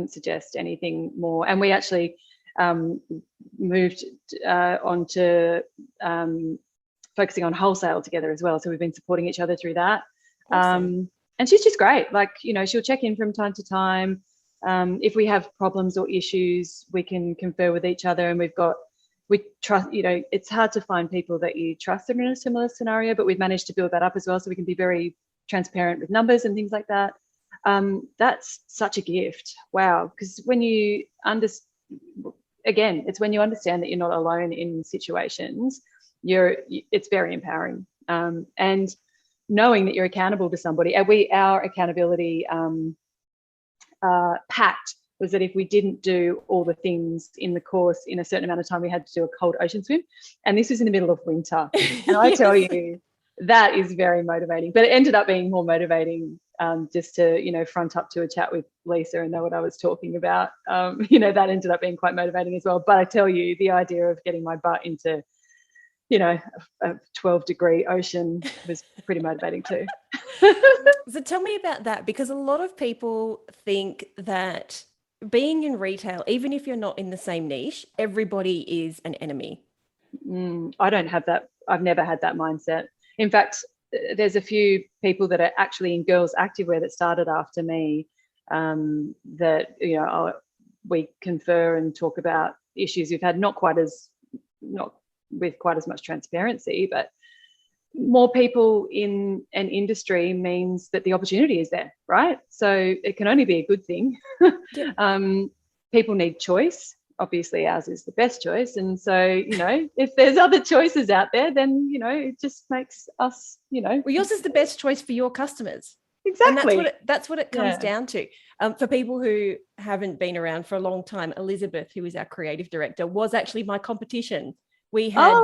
B: suggest anything more. And we actually moved on to focusing on wholesale together as well. So we've been supporting each other through that. Awesome. And she's just great. Like, you know, she'll check in from time to time. If we have problems or issues, we can confer with each other, and we trust, you know, it's hard to find people that you trust that are in a similar scenario, but we've managed to build that up as well. So we can be very transparent with numbers and things like that. That's such a gift. Wow. Because when you it's when you understand that you're not alone in situations, it's very empowering. And knowing that you're accountable to somebody, our accountability pact was that if we didn't do all the things in the course in a certain amount of time, we had to do a cold ocean swim. And this was in the middle of winter. And I tell you, that is very motivating. But it ended up being more motivating just to, you know, front up to a chat with Lisa and know what I was talking about. You know, that ended up being quite motivating as well. But I tell you, the idea of getting my butt into, you know, a 12-degree ocean was pretty motivating too.
A: So tell me about that, because a lot of people think that being in retail, even if you're not in the same niche, everybody is an enemy.
B: I don't have that. I've never had that mindset. In fact, there's a few people that are actually in girls activewear that started after me that, you know, we confer and talk about issues we've had, not with quite as much transparency, but more people in an industry means that the opportunity is there, right? So it can only be a good thing. Yeah. people need choice. Obviously ours is the best choice, and so, you know, if there's other choices out there, then, you know, it just makes us, you know,
A: well, yours is the best choice for your customers.
B: exactly.
A: And that's what it comes down to. For people who haven't been around for a long time, Elizabeth, who is our creative director, was actually my competition. We had,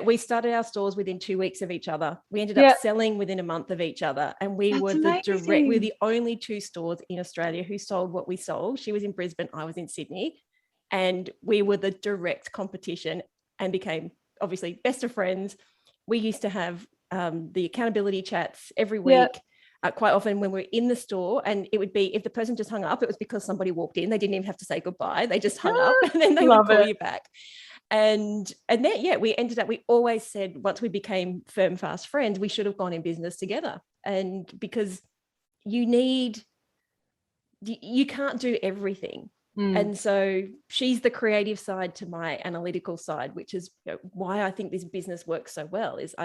A: we started our stores within 2 weeks of each other. We ended up selling within a month of each other, and we were we're the only 2 stores in Australia who sold what we sold. She was in Brisbane, I was in Sydney, and we were the direct competition and became obviously best of friends. We used to have the accountability chats every week. Quite often when we're in the store, and it would be, if the person just hung up, it was because somebody walked in. They didn't even have to say goodbye. They just hung up, and then they would call you back. And then, we ended up, we always said, once we became firm, fast friends, we should have gone in business together. And because you can't do everything. And so she's the creative side to my analytical side, which is, you know, why I think this business works so well. Is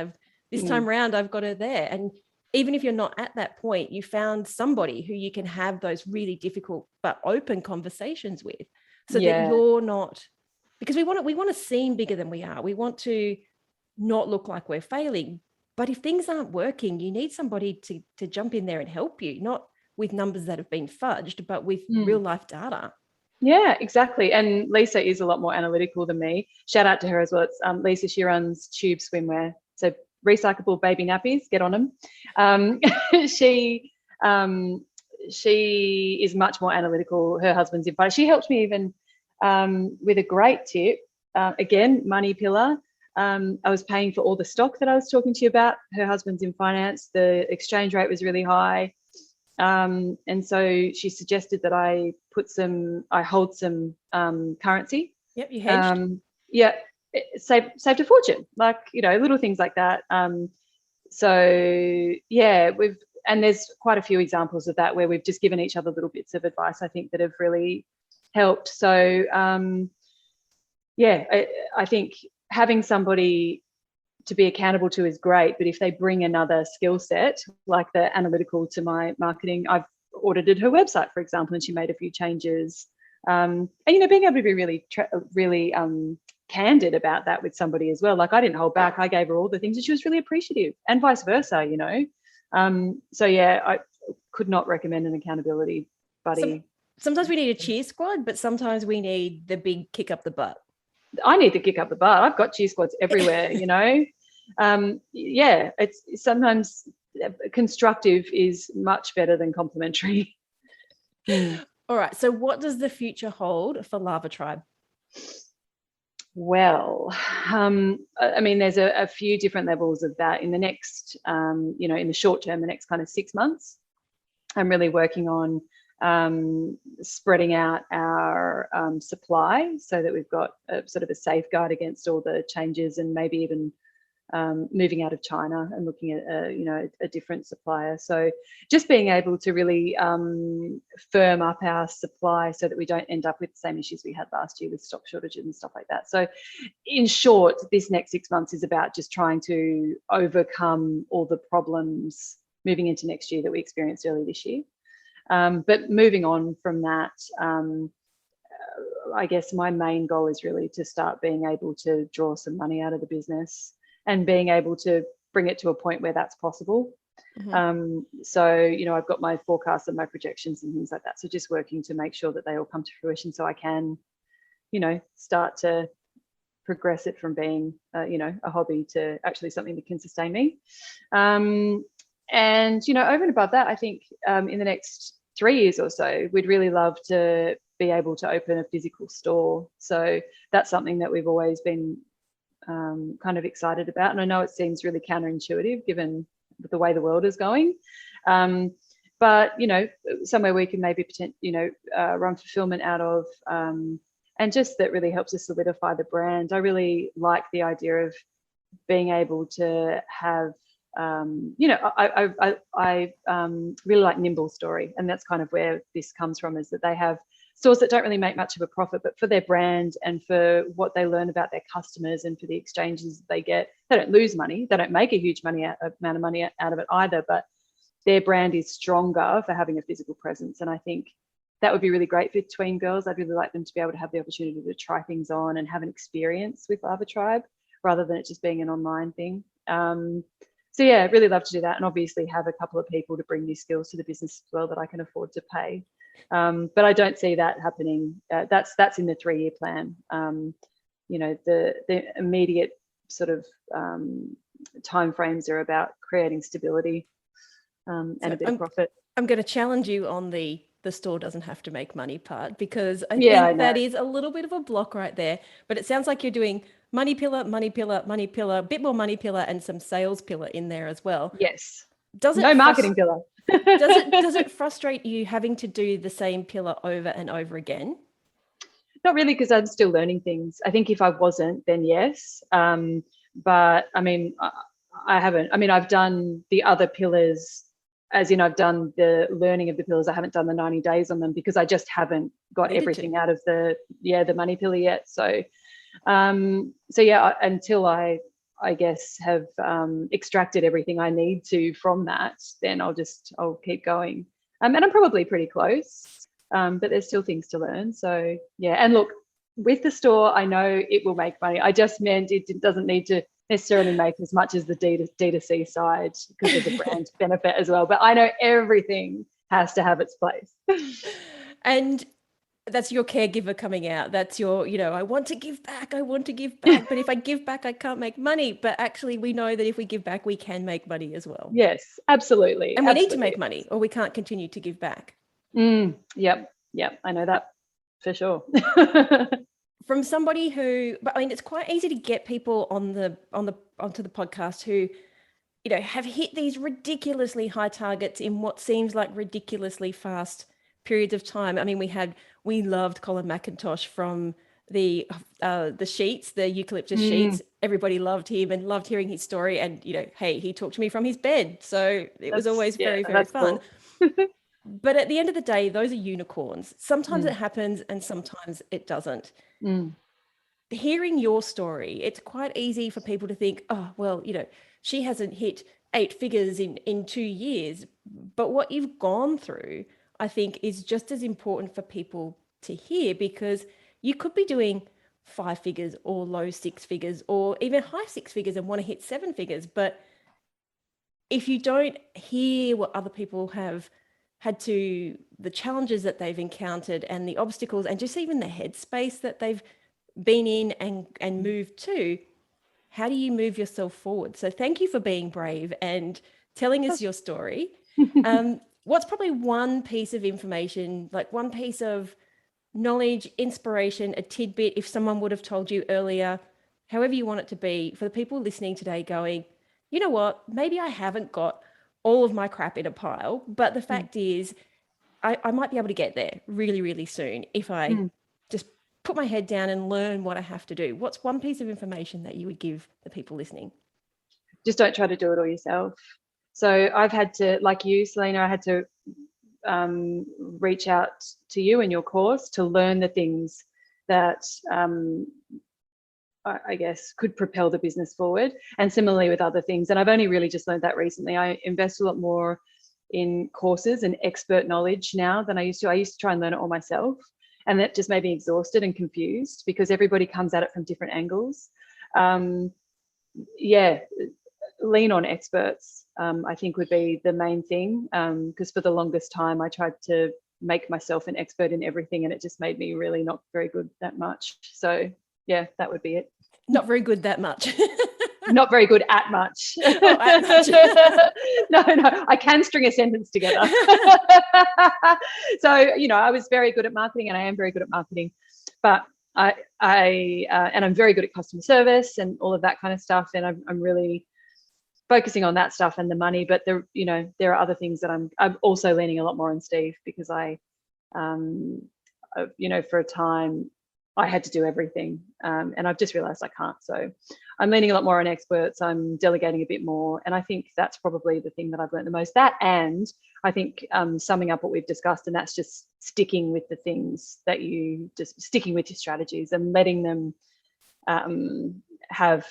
A: this time around, I've got her there. And even if you're not at that point, you found somebody who you can have those really difficult but open conversations with, so that you're not, because we want to seem bigger than we are. We want to not look like we're failing. But if things aren't working, you need somebody to jump in there and help you, not with numbers that have been fudged, but with real life data.
B: Yeah, exactly. And Lisa is a lot more analytical than me. Shout out to her as well. It's Lisa, she runs Tube Swimwear. So recyclable baby nappies, get on them. She is much more analytical. Her husband's in finance. She helped me even with a great tip. Again, money pillar. I was paying for all the stock that I was talking to you about. Her husband's in finance. The exchange rate was really high. And so she suggested that I hold some currency.
A: Yep, you hedged.
B: Saved a fortune, like, you know, little things like that. And there's quite a few examples of that where we've just given each other little bits of advice, I think, that have really helped. So I think having somebody to be accountable to is great, but if they bring another skill set, like the analytical to my marketing, I've audited her website, for example, and she made a few changes. And, you know, being able to be really candid about that with somebody as well. Like, I didn't hold back. I gave her all the things, and she was really appreciative, and vice versa, you know. I could not recommend an accountability buddy.
A: Sometimes we need a cheer squad, but sometimes we need the big kick up the butt.
B: I need to kick up the butt. I've got cheer squads everywhere, you know. It's sometimes constructive is much better than complimentary.
A: All right. So what does the future hold for Lava Tribe?
B: Well, I mean, there's a few different levels of that. In the next, in the short term, the next kind of 6 months, I'm really working on spreading out our supply, so that we've got a sort of a safeguard against all the changes, and maybe even moving out of China and looking at a different supplier. So just being able to really firm up our supply so that we don't end up with the same issues we had last year with stock shortages and stuff like that. So in short, this next 6 months is about just trying to overcome all the problems moving into next year that we experienced early this year. But moving on from that, I guess my main goal is really to start being able to draw some money out of the business and being able to bring it to a point where that's possible. I've got my forecasts and my projections and things like that. So just working to make sure that they all come to fruition, so I can, start to progress it from being, a hobby to actually something that can sustain me. And, over and above that, I think in the next 3 years or so, we'd really love to be able to open a physical store. So that's something that we've always been kind of excited about. And I know it seems really counterintuitive given the way the world is going. But, somewhere we can maybe run fulfillment out of, and just that really helps us solidify the brand. I really like the idea of being able to have, I really like Nimble Story, and that's kind of where this comes from, is that they have stores that don't really make much of a profit, but for their brand and for what they learn about their customers and for the exchanges they get, they don't lose money. They don't make a huge amount of money out of it either, but their brand is stronger for having a physical presence. And I think that would be really great between girls. I'd really like them to be able to have the opportunity to try things on and have an experience with Lava Tribe rather than it just being an online thing. So yeah, I'd really love to do that, and obviously have a couple of people to bring new skills to the business as well that I can afford to pay. But I don't see that happening. That's in the 3-year plan. The immediate sort of timeframes are about creating stability and a bit of profit.
A: I'm going to challenge you on the store doesn't have to make money part, because I think that is a little bit of a block right there. But it sounds like you're doing money pillar, a bit more money pillar, and some sales pillar in there as well.
B: Yes. No marketing pillar.
A: does it frustrate you having to do the same pillar over and over again?
B: Not really, because I'm still learning things. I think if I wasn't, then yes. But I mean, I haven't. I mean, I've done the other pillars, as in I've done the learning of the pillars. I haven't done the 90 days on them because I just haven't got everything out of the money pillar yet. So yeah, until I guess have extracted everything I need to from that, then I'll keep going. And I'm probably pretty close, but there's still things to learn. So yeah, and look, with the store, I know it will make money. I just meant it doesn't need to necessarily make as much as the D2C side because of the brand benefit as well. But I know everything has to have its place.
A: And that's your caregiver coming out. That's your, I want to give back. But if I give back, I can't make money. But actually, we know that if we give back, we can make money as well.
B: Yes, absolutely.
A: And we need to make money or we can't continue to give back.
B: Yep. I know that for sure.
A: From somebody who, but I mean, it's quite easy to get people onto the podcast who, have hit these ridiculously high targets in what seems like ridiculously fast periods of time. I mean, we loved Colin McIntosh from the sheets, the eucalyptus sheets. Everybody loved him and loved hearing his story. And, hey, he talked to me from his bed. So it was always very, very fun. Cool. But at the end of the day, those are unicorns. Sometimes it happens and sometimes it doesn't. Hearing your story, it's quite easy for people to think, oh, well, she hasn't hit 8 figures in 2 years. But what you've gone through, I think, is just as important for people to hear, because you could be doing 5 figures or low 6 figures or even high 6 figures and want to hit 7 figures. But if you don't hear what other people have had to, the challenges that they've encountered and the obstacles and just even the headspace that they've been in and moved to, how do you move yourself forward? So thank you for being brave and telling us your story. What's probably one piece of information, like one piece of knowledge, inspiration, a tidbit, if someone would have told you earlier, however you want it to be, for the people listening today going, you know what, maybe I haven't got all of my crap in a pile, but the fact is I might be able to get there really, really soon if I just put my head down and learn what I have to do. What's one piece of information that you would give the people listening?
B: Just don't try to do it all yourself. So I've had to, like you, Selena, I had to reach out to you in your course to learn the things that I guess could propel the business forward, and similarly with other things. And I've only really just learned that recently. I invest a lot more in courses and expert knowledge now than I used to. I used to try and learn it all myself, and that just made me exhausted and confused because everybody comes at it from different angles. Lean on experts, I think would be the main thing, because for the longest time I tried to make myself an expert in everything and it just made me really not very good that much. So yeah, that would be it.
A: Not very good that much.
B: Not very good at much.
A: Oh, at much.
B: No, I can string a sentence together. So, I was very good at marketing and I am very good at marketing, but and I'm very good at customer service and all of that kind of stuff. And I'm really focusing on that stuff and the money, but there are other things that I'm also leaning a lot more on Steve, because I, for a time I had to do everything. And I've just realized I can't. So I'm leaning a lot more on experts. I'm delegating a bit more. And I think that's probably the thing that I've learned the most. That, and I think summing up what we've discussed, and that's just sticking with the things that sticking with your strategies and letting them have,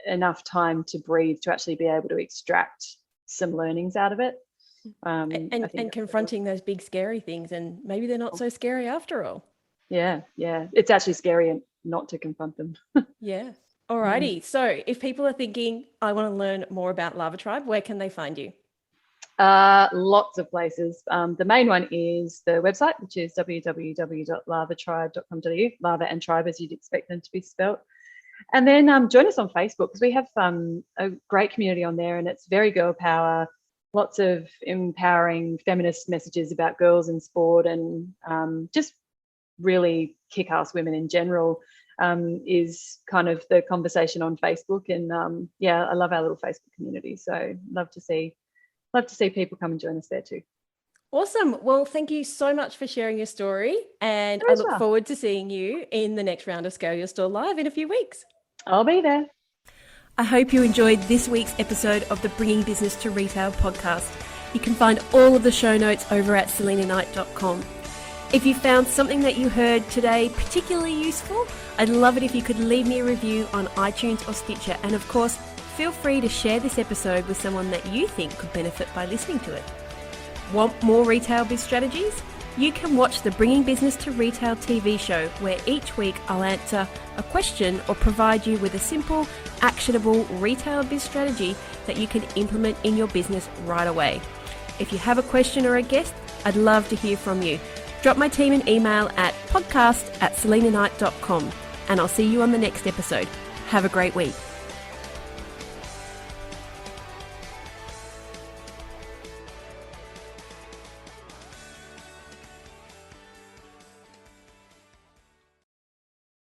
B: enough time to breathe to actually be able to extract some learnings out of it.
A: And confronting those big scary things, and maybe they're not so scary after all.
B: Yeah. It's actually scary not to confront them.
A: Yeah. Alrighty. So if people are thinking, I want to learn more about Lava Tribe, where can they find you?
B: Lots of places. The main one is the website, which is www.lavatribe.com.au, lava and tribe as you'd expect them to be spelt. And then join us on Facebook, because we have a great community on there, and it's very girl power, lots of empowering feminist messages about girls in sport, and just really kick-ass women in general is kind of the conversation on Facebook. And I love our little Facebook community. So love to see people come and join us there too.
A: Awesome. Well, thank you so much for sharing your story. And
B: Pleasure.
A: I look forward to seeing you in the next round of Scale Your Store Live in a few weeks.
B: I'll be there.
A: I hope you enjoyed this week's episode of the Bringing Business to Retail podcast. You can find all of the show notes over at selenaknight.com. If you found something that you heard today particularly useful, I'd love it if you could leave me a review on iTunes or Stitcher. And of course, feel free to share this episode with someone that you think could benefit by listening to it. Want more retail biz strategies? You can watch the Bringing Business to Retail TV show, where each week I'll answer a question or provide you with a simple, actionable retail biz strategy that you can implement in your business right away. If you have a question or a guest, I'd love to hear from you. Drop my team an email at podcast@selenaknight.com, and I'll see you on the next episode. Have a great week.